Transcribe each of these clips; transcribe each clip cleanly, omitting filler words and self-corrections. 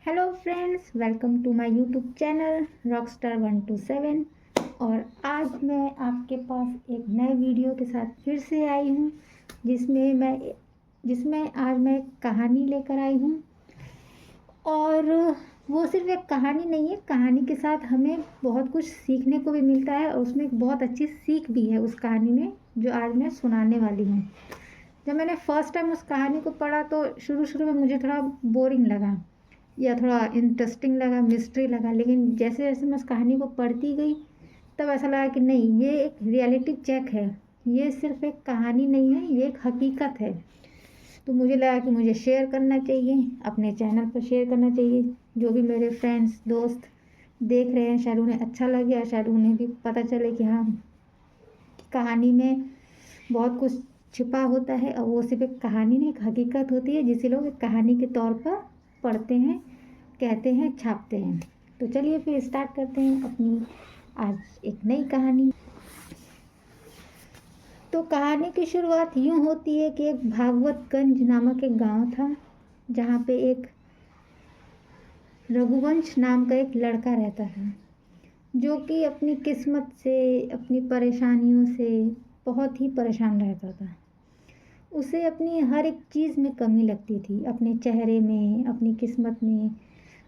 Hello friends, welcome to my YouTube channel rockstar 127। और आज मैं आपके पास एक नए वीडियो के साथ फिर से आई हूँ, जिसमें आज मैं एक कहानी लेकर आई हूँ। और वो सिर्फ एक कहानी नहीं है, कहानी के साथ हमें बहुत कुछ सीखने को भी मिलता है और उसमें एक बहुत अच्छी सीख भी है उस कहानी में, जो आज मैं सुनाने वाली हूँ। जब मैंने फर्स्ट टाइम उस कहानी को पढ़ा तो शुरू शुरू में मुझे थोड़ा बोरिंग लगा या थोड़ा इंटरेस्टिंग लगा, मिस्ट्री लगा। लेकिन जैसे जैसे मैं उस कहानी को पढ़ती गई तब ऐसा लगा कि नहीं, ये एक रियलिटी चेक है, ये सिर्फ एक कहानी नहीं है, ये एक हकीकत है। तो मुझे लगा कि मुझे शेयर करना चाहिए, अपने चैनल पर शेयर करना चाहिए। जो भी मेरे फ्रेंड्स दोस्त देख रहे हैं, शायद उन्हें अच्छा लगे और शायद उन्हें भी पता चले कि हाँ, कहानी में बहुत कुछ छिपा होता है और वो सिर्फ एक कहानी नहीं, एक हकीकत होती है जिसे लोग एक कहानी के तौर पर पढ़ते हैं, कहते हैं, छापते हैं। तो चलिए फिर स्टार्ट करते हैं अपनी आज एक नई कहानी। तो कहानी की शुरुआत यूँ होती है कि एक भागवतगंज नामक एक गांव था, जहाँ पे एक रघुवंश नाम का एक लड़का रहता था, जो कि अपनी किस्मत से, अपनी परेशानियों से बहुत ही परेशान रहता था। उसे अपनी हर एक चीज़ में कमी लगती थी, अपने चेहरे में, अपनी किस्मत में,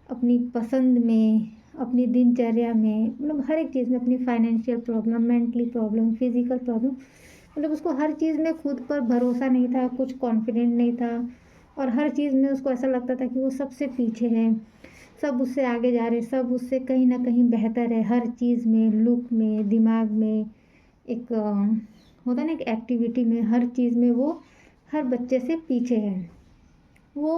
अपनी पसंद में, अपनी दिनचर्या में, मतलब हर एक चीज़ में, अपनी financial problem, mentally problem, physical problem, मतलब उसको हर चीज़ में खुद पर भरोसा नहीं था, कुछ कॉन्फिडेंट नहीं था। और हर चीज़ में उसको ऐसा लगता था कि वो सबसे पीछे है, सब उससे आगे जा रहे, सब उससे कहीं ना कहीं बेहतर है, हर चीज़ में, लुक में, दिमाग में, एक होता ना, एक एक्टिविटी में, हर चीज़ में वो हर बच्चे से पीछे है। वो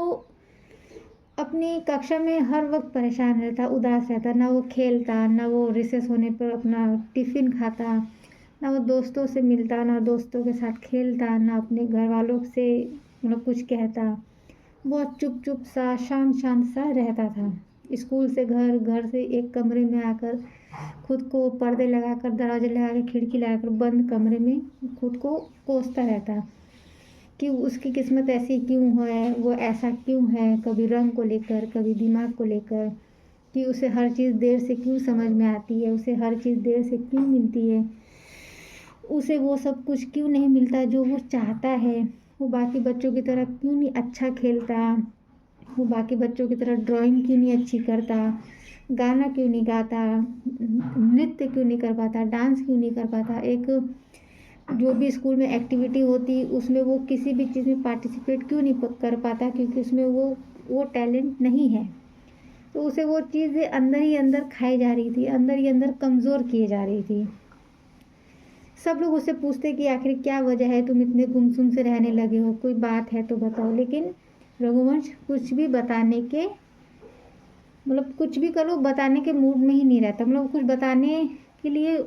अपनी कक्षा में हर वक्त परेशान रहता, उदास रहता, ना वो खेलता, ना वो रिसेस होने पर अपना टिफ़िन खाता, ना वो दोस्तों से मिलता, ना दोस्तों के साथ खेलता, ना अपने घर वालों से मतलब कुछ कहता। बहुत चुप चुप सा, शांत शांत सा रहता था। स्कूल से घर, घर से एक कमरे में आकर खुद को पर्दे लगाकर, दरवाजे लगा के, खिड़की लगाकर बंद कमरे में खुद को कोसता रहता कि उसकी किस्मत ऐसी क्यों है, वो ऐसा क्यों है, कभी रंग को लेकर, कभी दिमाग को लेकर, कि उसे हर चीज़ देर से क्यों समझ में आती है, उसे हर चीज़ देर से क्यों मिलती है, उसे वो सब कुछ क्यों नहीं मिलता जो वो चाहता है, वो बाकी बच्चों की तरह क्यों नहीं अच्छा खेलता, वो बाकी बच्चों की तरह ड्राइंग क्यों नहीं अच्छी करता, गाना क्यों नहीं गाता, नृत्य क्यों नहीं कर पाता, डांस क्यों नहीं कर पाता, एक जो भी स्कूल में एक्टिविटी होती उसमें वो किसी भी चीज़ में पार्टिसिपेट क्यों नहीं कर पाता, क्योंकि उसमें वो टैलेंट नहीं है। तो उसे वो चीज़ें अंदर ही अंदर खाई जा रही थी, अंदर ही अंदर कमज़ोर किए जा रही थी। सब लोग उससे पूछते कि आखिर क्या वजह है, तुम इतने गुमसुम से रहने लगे हो, कोई बात है तो बताओ। लेकिन रघुवंश कुछ भी बताने के, मतलब कुछ भी करो, बताने के मूड में ही नहीं रहता, मतलब कुछ बताने के लिए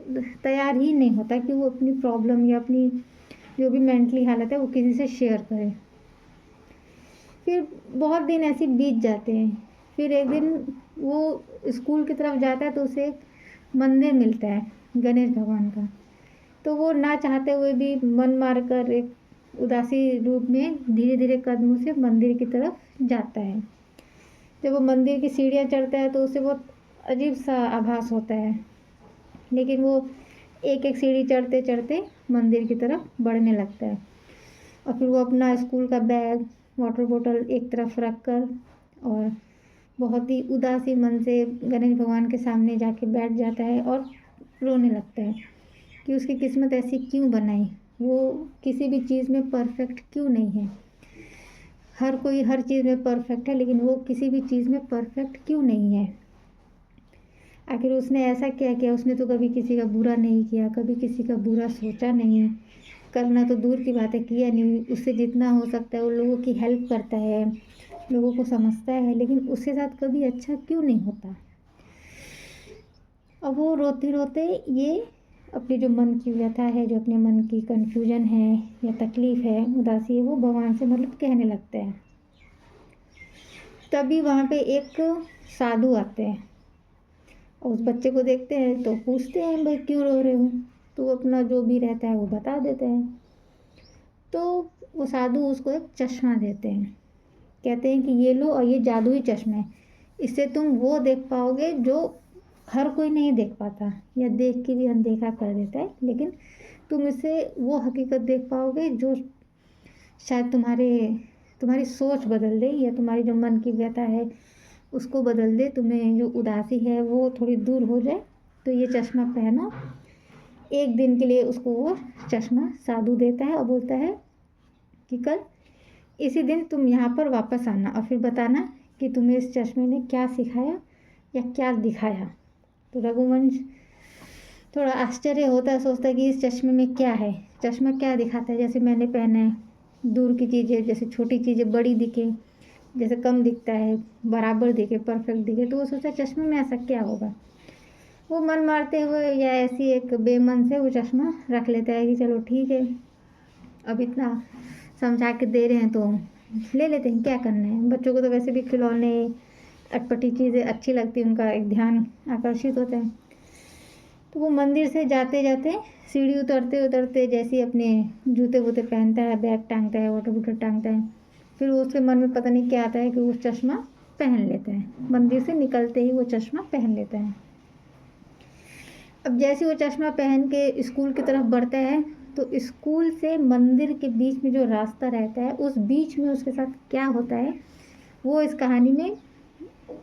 तैयार ही नहीं होता कि वो अपनी प्रॉब्लम या अपनी जो भी मेंटली हालत है वो किसी से शेयर करे। फिर बहुत दिन ऐसे बीत जाते हैं। फिर एक दिन वो स्कूल की तरफ जाता है तो उसे एक मंदिर मिलता है गणेश भगवान का। तो वो ना चाहते हुए भी मन मार कर एक उदासी रूप में धीरे धीरे कदमों से मंदिर की तरफ जाता है। जब वो मंदिर की सीढ़ियाँ चढ़ता है तो उसे बहुत अजीब सा आभास होता है, लेकिन वो एक एक सीढ़ी चढ़ते चढ़ते मंदिर की तरफ बढ़ने लगता है। और फिर वो अपना स्कूल का बैग, वाटर बोतल एक तरफ रख कर और बहुत ही उदासी मन से गणेश भगवान के सामने जाके बैठ जाता है और रोने लगता है कि उसकी किस्मत ऐसी क्यों बनाई, वो किसी भी चीज़ में परफेक्ट क्यों नहीं है। हर कोई हर चीज़ में परफेक्ट है, लेकिन वो किसी भी चीज़ में परफेक्ट क्यों नहीं है। आखिर उसने ऐसा क्या किया, उसने तो कभी किसी का बुरा नहीं किया, कभी किसी का बुरा सोचा नहीं, करना तो दूर की बात है किया नहीं। उससे जितना हो सकता है वो लोगों की हेल्प करता है, लोगों को समझता है, लेकिन उसके साथ कभी अच्छा क्यों नहीं होता। अब वो रोते रोते ये अपनी जो मन की व्यथा है, जो अपने मन की कन्फ्यूजन है या तकलीफ़ है, उदासी है, वो भगवान से मतलब कहने लगते हैं। तभी वहाँ पे एक साधु आते हैं और उस बच्चे को देखते हैं तो पूछते हैं, भाई क्यों रो रहे हो। तो वो अपना जो भी रहता है वो बता देते हैं। तो वो साधु उसको एक चश्मा देते हैं, कहते हैं कि ये लो और ये जादुई चश्मा है, इससे तुम वो देख पाओगे जो हर कोई नहीं देख पाता या देख के भी अनदेखा कर देता है, लेकिन तुम इससे वो हकीकत देख पाओगे जो शायद तुम्हारी सोच बदल दे, या तुम्हारी जो मन की व्यथा है उसको बदल दे, तुम्हें जो उदासी है वो थोड़ी दूर हो जाए। तो ये चश्मा पहनो। एक दिन के लिए उसको वो चश्मा साधु देता है और बोलता है कि कल इसी दिन तुम यहाँ पर वापस आना और फिर बताना कि तुम्हें इस चश्मे ने क्या सिखाया या क्या दिखाया। तो रघुवंश थोड़ा आश्चर्य होता है, सोचता है कि इस चश्मे में क्या है, चश्मा क्या दिखाता है। जैसे मैंने पहना है, दूर की चीज़ें, जैसे छोटी चीज़ें बड़ी दिखे, जैसे कम दिखता है, बराबर दिखे, परफेक्ट दिखे। तो वो सोचता है चश्मे में ऐसा क्या होगा। वो मन मारते हुए या ऐसी एक बेमन से वो चश्मा रख लेता है कि चलो ठीक है, अब इतना समझा के दे रहे हैं तो ले लेते हैं, क्या करना है। बच्चों को तो वैसे भी खिलौने, अटपटी चीज़ें अच्छी लगती हैं, उनका एक ध्यान आकर्षित होता है। तो वो मंदिर से जाते जाते सीढ़ी उतरते उतरते जैसे ही अपने जूते वूते पहनता है, बैग टांगता है, वाटर बॉटल टांगता है, फिर उसके मन में पता नहीं क्या आता है कि वो चश्मा पहन लेता है। मंदिर से निकलते ही वो चश्मा पहन लेता है। अब जैसे वो चश्मा पहन के स्कूल की तरफ बढ़ता है तो स्कूल से मंदिर के बीच में जो रास्ता रहता है, उस बीच में उसके साथ क्या होता है वो इस कहानी में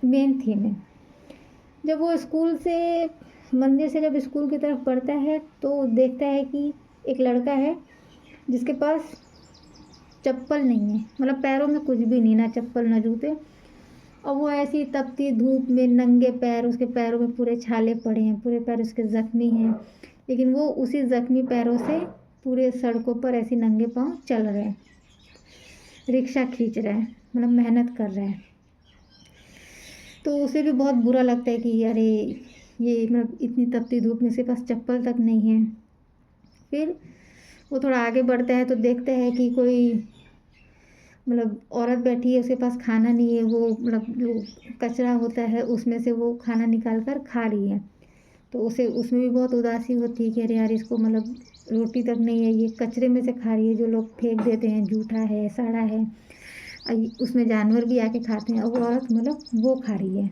मेन थीम है। जब वो स्कूल से मंदिर से जब स्कूल की तरफ बढ़ता है तो देखता है कि एक लड़का है जिसके पास चप्पल नहीं है, मतलब पैरों में कुछ भी नहीं, ना चप्पल ना जूते। और वो ऐसी तपती धूप में नंगे पैर, उसके पैरों में पूरे छाले पड़े हैं, पूरे पैर उसके ज़ख्मी हैं, लेकिन वो उसी ज़ख्मी पैरों से पूरे सड़कों पर ऐसे नंगे पाँव चल रहा है, रिक्शा खींच रहा है, मतलब मेहनत कर रहा है। तो उसे भी बहुत बुरा लगता है कि अरे ये मतलब इतनी तपती धूप में इसके पास चप्पल तक नहीं है। फिर वो थोड़ा आगे बढ़ता है तो देखता है कि कोई मतलब औरत बैठी है, उसके पास खाना नहीं है, वो मतलब जो कचरा होता है उसमें से वो खाना निकाल कर खा रही है। तो उसे उसमें भी बहुत उदासी होती है कि अरे यार इसको मतलब रोटी तक नहीं है, ये कचरे में से खा रही है जो लोग फेंक देते हैं, जूठा है, सड़ा है, उसमें जानवर भी आके खाते हैं, और वो औरत मतलब वो खा रही है।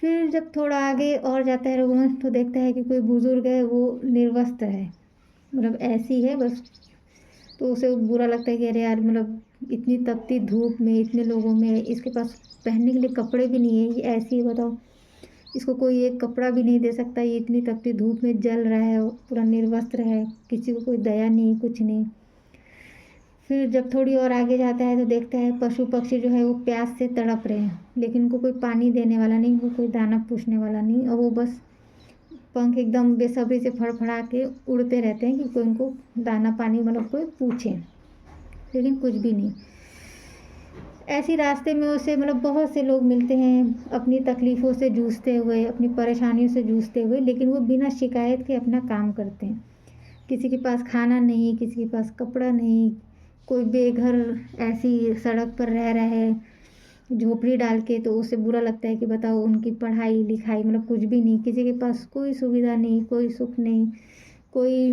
फिर जब थोड़ा आगे और जाता है रघुवंश तो देखता है कि कोई बुजुर्ग है, वो निर्वस्त्र है, मतलब ऐसी है बस। तो उसे बुरा लगता है कि अरे यार मतलब इतनी तपती धूप में इतने लोगों में इसके पास पहनने के लिए कपड़े भी नहीं है, ये ऐसी है, बताओ इसको कोई एक कपड़ा भी नहीं दे सकता, ये इतनी तपती धूप में जल रहा है, पूरा निर्वस्त्र है, किसी को कोई दया नहीं, कुछ नहीं। फिर जब थोड़ी और आगे जाता है तो देखता है पशु पक्षी जो है वो प्यास से तड़प रहे हैं, लेकिन उनको कोई पानी देने वाला नहीं, वो कोई दाना पूछने वाला नहीं, और वो बस पंख एकदम बेसब्री से फड़फड़ा के उड़ते रहते हैं कि कोई उनको दाना पानी मतलब कोई पूछे, लेकिन कुछ भी नहीं। ऐसी रास्ते में उसे मतलब बहुत से लोग मिलते हैं अपनी तकलीफ़ों से जूझते हुए, अपनी परेशानियों से जूझते हुए, लेकिन वो बिना शिकायत के अपना काम करते हैं। किसी के पास खाना नहीं, किसी के पास कपड़ा नहीं, कोई बेघर ऐसी सड़क पर रह रहा है झोपड़ी डाल के, तो उसे बुरा लगता है कि बताओ उनकी पढ़ाई लिखाई मतलब कुछ भी नहीं, किसी के पास कोई सुविधा नहीं, कोई सुख नहीं, कोई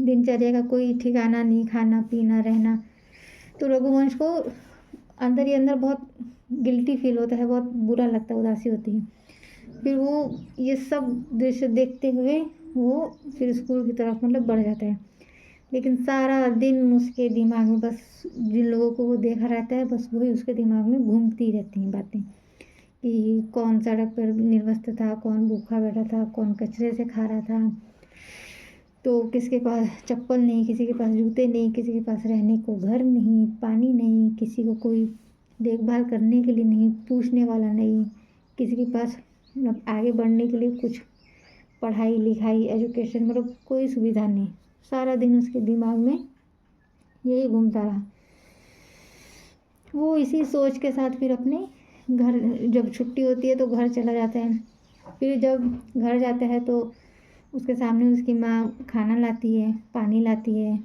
दिनचर्या का कोई ठिकाना नहीं, खाना पीना रहना। तो रघुवंश को अंदर ही अंदर बहुत गिल्टी फील होता है, बहुत बुरा लगता है, उदासी होती है। फिर वो ये सब दृश्य देखते हुए वो फिर स्कूल की तरफ मतलब बढ़ जाता है, लेकिन सारा दिन उसके दिमाग में बस जिन लोगों को वो देखा रहता है बस वही उसके दिमाग में घूमती रहती हैं बातें, कि कौन सड़क पर निर्वस्त्र था, कौन भूखा बैठा था, कौन कचरे से खा रहा था, तो किसके पास चप्पल नहीं, किसी के पास जूते नहीं, किसी के पास रहने को घर नहीं, पानी नहीं, किसी को कोई देखभाल करने के लिए नहीं, पूछने वाला नहीं, किसी के पास मतलब आगे बढ़ने के लिए कुछ पढ़ाई लिखाई एजुकेशन मतलब कोई सुविधा नहीं। सारा दिन उसके दिमाग में यही घूमता रहा। वो इसी सोच के साथ फिर अपने घर, जब छुट्टी होती है तो घर चला जाता है। फिर जब घर जाता है तो उसके सामने उसकी माँ खाना लाती है, पानी लाती है,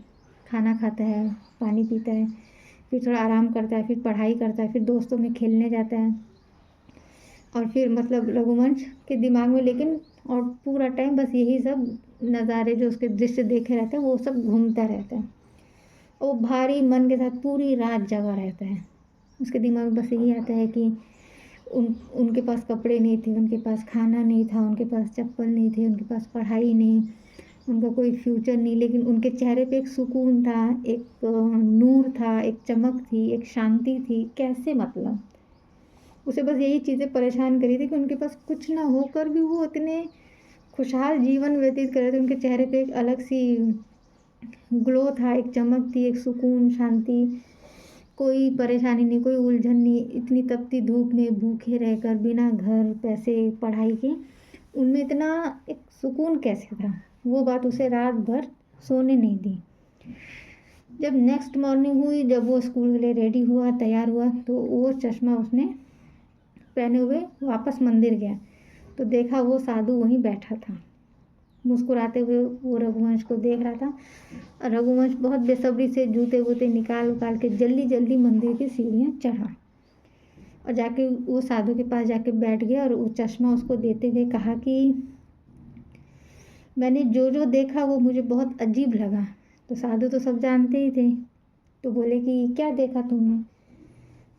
खाना खाता है, पानी पीता है, फिर थोड़ा आराम करता है, फिर पढ़ाई करता है, फिर दोस्तों में खेलने जाता है। और फिर मतलब रघुवंश के दिमाग में लेकिन और पूरा टाइम बस यही सब नज़ारे जो उसके दृश्य देखे रहते हैं वो सब घूमता रहता है। वो भारी मन के साथ पूरी रात जगा रहता है। उसके दिमाग में बस यही आता है कि उनके पास कपड़े नहीं थे, उनके पास खाना नहीं था, उनके पास चप्पल नहीं थे, उनके पास पढ़ाई नहीं, उनका कोई फ्यूचर नहीं, लेकिन उनके चेहरे पे एक सुकून था, एक नूर था, एक चमक थी, एक शांति थी। कैसे मतलब उसे बस यही चीज़ें परेशान करी थी कि उनके पास कुछ ना होकर भी वो इतने खुशहाल जीवन व्यतीत कर रहे थे। उनके चेहरे पे एक अलग सी ग्लो था, एक चमक थी, एक सुकून, शांति, कोई परेशानी नहीं, कोई उलझन नहीं। इतनी तपती धूप में भूखे रहकर बिना घर, पैसे, पढ़ाई के उनमें इतना एक सुकून कैसे था, वो बात उसे रात भर सोने नहीं दी। जब नेक्स्ट मॉर्निंग हुई, जब वो स्कूल के लिए रेडी हुआ, तैयार हुआ, तो वो चश्मा उसने पहने हुए वापस मंदिर गया तो देखा वो साधु वहीं बैठा था, मुस्कुराते हुए वो रघुवंश को देख रहा था। और रघुवंश बहुत बेसब्री से जूते वूते निकाल उकाल के जल्दी जल्दी मंदिर की सीढ़ियाँ चढ़ा और जाके वो साधु के पास जाके बैठ गया और वो चश्मा उसको देते हुए कहा कि मैंने जो जो देखा वो मुझे बहुत अजीब लगा। तो साधु तो सब जानते ही थे, तो बोले कि क्या देखा तुमने?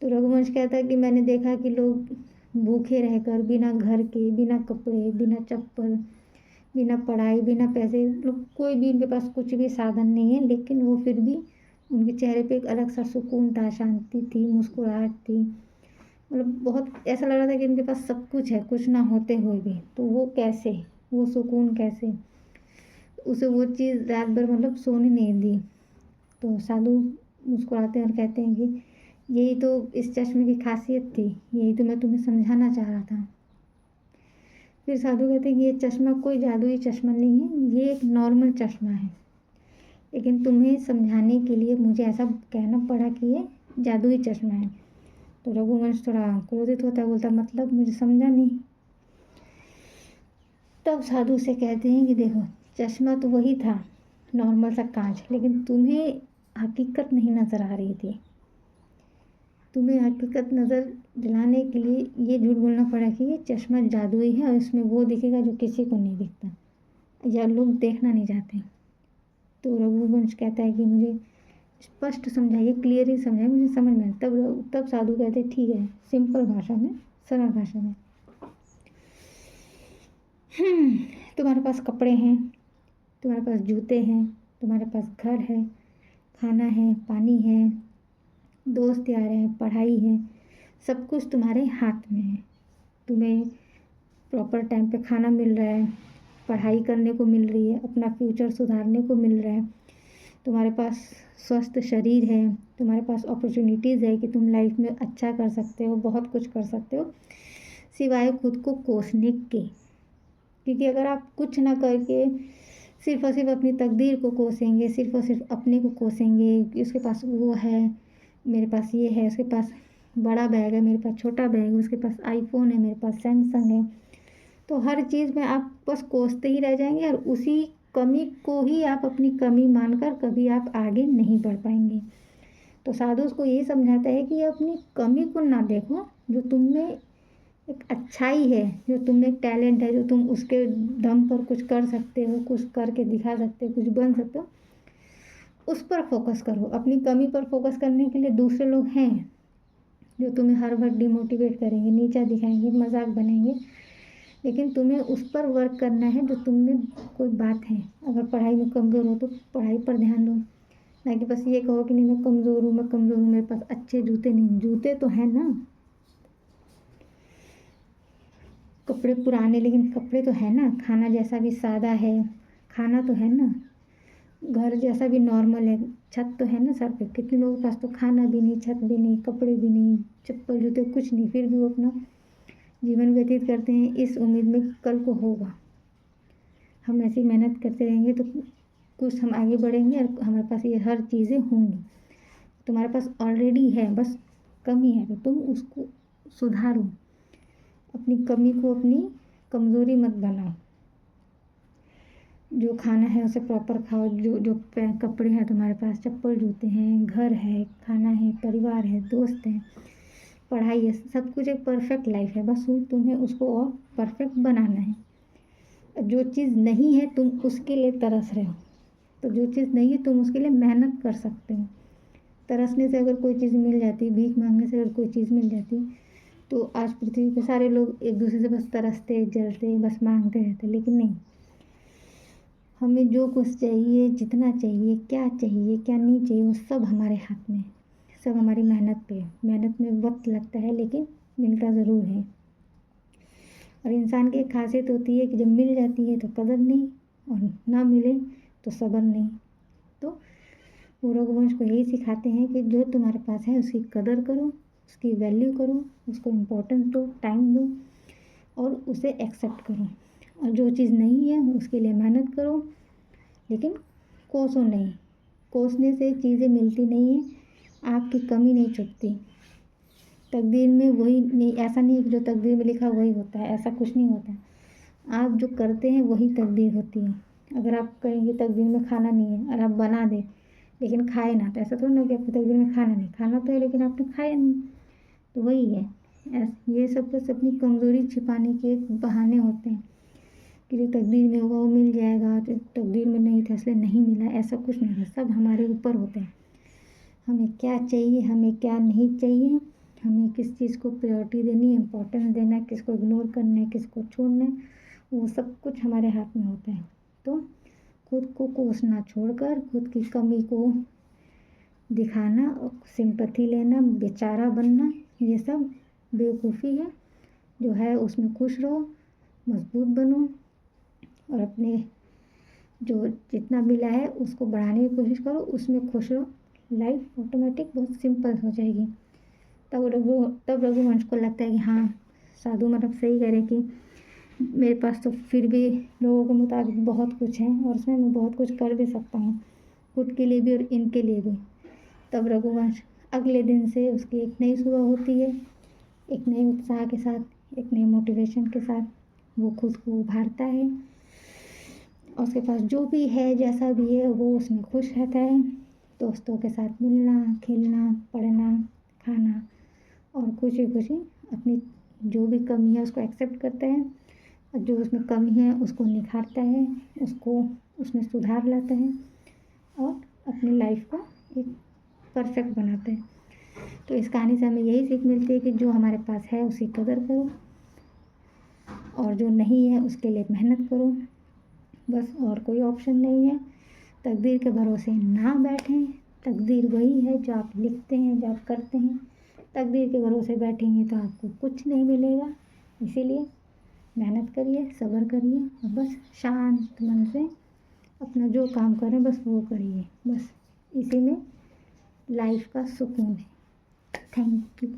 तो रघुवंश कहता है कि मैंने देखा कि लोग भूखे रहकर बिना घर के, बिना कपड़े, बिना चप्पल, बिना पढ़ाई, बिना पैसे, लोग कोई भी उनके पास कुछ भी साधन नहीं है, लेकिन वो फिर भी उनके चेहरे पे एक अलग सा सुकून था, शांति थी, मुस्कुराहट थी। मतलब बहुत ऐसा लग रहा था कि उनके पास सब कुछ है, कुछ ना होते हुए भी। तो वो कैसे, वो सुकून कैसे, उसे वो चीज़ रात भर मतलब सोने नहीं दी। तो साधु मुस्कुराते हैं और कहते हैं कि यही तो इस चश्मे की खासियत थी, यही तो मैं तुम्हें समझाना चाह रहा था। फिर साधु कहते हैं कि ये चश्मा कोई जादुई चश्मा नहीं है, ये एक नॉर्मल चश्मा है, लेकिन तुम्हें समझाने के लिए मुझे ऐसा कहना पड़ा कि ये जादुई चश्मा है। तो रघुवंश थोड़ा क्रोधित होता है, बोलता मतलब मुझे समझा नहीं। तब साधु से कहते हैं कि देखो चश्मा तो वही था, नॉर्मल सा कांच, लेकिन तुम्हें हकीकत नहीं नज़र आ रही थी। तुम्हें हकीकत नज़र दिलाने के लिए ये झूठ बोलना पड़ा कि ये चश्मा जादुई है और इसमें वो दिखेगा जो किसी को नहीं दिखता या लोग देखना नहीं चाहते। तो रघुवंश कहता है कि मुझे स्पष्ट समझाइए, क्लियरली समझाइए, मुझे समझ में। तब साधु कहते ठीक है, सिंपल भाषा में, सरल भाषा में, तुम्हारे पास कपड़े हैं, तुम्हारे पास जूते हैं, तुम्हारे पास घर है, खाना है, पानी है, दोस्त यार हैं, पढ़ाई है, सब कुछ तुम्हारे हाथ में है। तुम्हें प्रॉपर टाइम पे खाना मिल रहा है, पढ़ाई करने को मिल रही है, अपना फ्यूचर सुधारने को मिल रहा है, तुम्हारे पास स्वस्थ शरीर है, तुम्हारे पास अपॉर्चुनिटीज़ है कि तुम लाइफ में अच्छा कर सकते हो, बहुत कुछ कर सकते हो सिवाय खुद को कोसने के। क्योंकि अगर आप कुछ ना करके सिर्फ और सिर्फ अपनी तकदीर को कोसेंगे, सिर्फ और सिर्फ अपने को कोसेंगे कि उसके पास वो है, मेरे पास ये है, उसके पास बड़ा बैग है, मेरे पास छोटा बैग है, उसके पास आईफोन है, मेरे पास सैमसंग है, तो हर चीज़ में आप बस कोसते ही रह जाएंगे और उसी कमी को ही आप अपनी कमी मानकर कभी आप आगे नहीं बढ़ पाएंगे। तो साधु उसको यही समझाता है कि अपनी कमी को ना देखो, जो तुम में एक अच्छाई है, जो तुम में टैलेंट है, जो तुम उसके दम पर कुछ कर सकते हो, कुछ करके दिखा सकते हो, कुछ बन सकते हो, उस पर फोकस करो। अपनी कमी पर फोकस करने के लिए दूसरे लोग हैं जो तुम्हें हर वक्त डिमोटिवेट करेंगे, नीचा दिखाएंगे, मजाक बनाएंगे, लेकिन तुम्हें उस पर वर्क करना है जो तुम में कोई बात है। अगर पढ़ाई में कमज़ोर हो तो पढ़ाई पर ध्यान दो, ना कि बस ये कहो कि नहीं मैं कमज़ोर हूँ, मैं कमज़ोर हूँ, मेरे पास अच्छे जूते नहीं, जूते तो हैं ना, कपड़े पुराने लेकिन कपड़े तो है ना, खाना जैसा भी सादा है, खाना तो है ना, घर जैसा भी नॉर्मल है, छत तो है ना सर पे। कितने लोगों के पास तो खाना भी नहीं, छत भी नहीं, कपड़े भी नहीं, चप्पल जूते कुछ नहीं, फिर भी वो अपना जीवन व्यतीत करते हैं इस उम्मीद में कि कल को होगा। हम ऐसी मेहनत करते रहेंगे तो कुछ हम आगे बढ़ेंगे और हमारे पास ये हर चीज़ें होंगी। तुम्हारे पास ऑलरेडी है, बस कमी है तो तुम उसको सुधारो, अपनी कमी को अपनी कमज़ोरी मत बनाओ। जो खाना है उसे प्रॉपर खाओ, जो कपड़े हैं तुम्हारे पास, चप्पल जूते हैं, घर है, खाना है, परिवार है, दोस्त हैं, पढ़ाई है, सब कुछ एक परफेक्ट लाइफ है, बस तुम्हें उसको और परफेक्ट बनाना है। जो चीज़ नहीं है तुम उसके लिए तरस रहे हो, तो जो चीज़ नहीं है तुम उसके लिए मेहनत कर सकते हो। तरसने से अगर कोई चीज़ मिल जाती, भीख मांगने से अगर कोई चीज़ मिल जाती, तो आज पृथ्वी पे सारे लोग एक दूसरे से बस तरसते, जलते, बस मांगते रहते। लेकिन नहीं, हमें जो कुछ चाहिए, जितना चाहिए, क्या नहीं चाहिए, वो सब हमारे हाथ में, सब हमारी मेहनत पे। मेहनत में वक्त लगता है लेकिन मिलता ज़रूर है। और इंसान की एक खासियत होती है कि जब मिल जाती है तो कदर नहीं, और ना मिले तो सब्र नहीं। तो वो रघुवंश को यही सिखाते हैं कि जो तुम्हारे पास है उसकी कदर करो, उसकी वैल्यू करो, उसको इम्पोर्टेंस दो, टाइम दो, और उसे एक्सेप्ट करो। और जो चीज़ नहीं है उसके लिए मेहनत करो, लेकिन कोसो नहीं। कोसने से चीज़ें मिलती नहीं हैं, आपकी कमी नहीं छुपती। तकदीर में वही नहीं, ऐसा नहीं है कि जो तकदीर में लिखा वही होता है, ऐसा कुछ नहीं होता। आप जो करते हैं वही तकदीर होती है। अगर आप कहेंगे तकदीर में खाना नहीं है और आप बना दें लेकिन खाए ना, तो ऐसा थोड़ा ना कि आपकी तकदीर में खाना नहीं, खाना तो है लेकिन आपने खाया नहीं। तो वही है, ये सब कुछ अपनी कमज़ोरी छिपाने के एक बहाने होते हैं कि जो तकदीर में होगा वो मिल जाएगा, जो तकदीर में नहीं था इसलिए नहीं मिला, ऐसा कुछ नहीं है। सब हमारे ऊपर होते हैं, हमें क्या चाहिए, हमें क्या नहीं चाहिए, हमें किस चीज़ को प्रायोरिटी देनी है, इम्पोर्टेंस देना है, किसको इग्नोर करना है, किसको छोड़ना है, वो सब कुछ हमारे हाथ में होता है। तो खुद को कोसना छोड़कर खुद की कमी को दिखाना और सिंपैथी लेना, बेचारा बनना, ये सब बेवकूफ़ी है। जो है उसमें खुश रहो, मजबूत बनो, और अपने जो जितना मिला है उसको बढ़ाने की कोशिश करो, उसमें खुश रहो। लाइफ ऑटोमेटिक बहुत सिंपल हो जाएगी। तब रघुवंश को लगता है कि हाँ, साधु मतलब सही कह रहे कि मेरे पास तो फिर भी लोगों के मुताबिक बहुत कुछ है और उसमें मैं बहुत कुछ कर भी सकता हूँ, खुद के लिए भी और इनके लिए भी। तब रघुवंश अगले दिन से उसकी एक नई सुबह होती है, एक नए उत्साह के साथ, एक नए मोटिवेशन के साथ वो खुद को उभारता है, और उसके पास जो भी है, जैसा भी है, वो उसमें खुश रहता है। दोस्तों के साथ मिलना, खेलना, पढ़ना, खाना, और खुशी खुशी अपनी जो भी कमी है उसको एक्सेप्ट करता है, और जो उसमें कमी है उसको निखारता है, उसको उसमें सुधार लाता है, और अपनी लाइफ को एक परफेक्ट बनाता है। तो इस कहानी से हमें यही सीख मिलती है कि जो हमारे पास है उसकी कदर करो, और जो नहीं है उसके लिए मेहनत करो, बस। और कोई ऑप्शन नहीं है। तकदीर के भरोसे ना बैठें, तकदीर वही है जो आप लिखते हैं, जो आप करते हैं। तकदीर के भरोसे बैठेंगे तो आपको कुछ नहीं मिलेगा। इसीलिए मेहनत करिए, सब्र करिए, और बस शांत मन से अपना जो काम करें बस वो करिए। बस इसी में लाइफ का सुकून है। Thank you.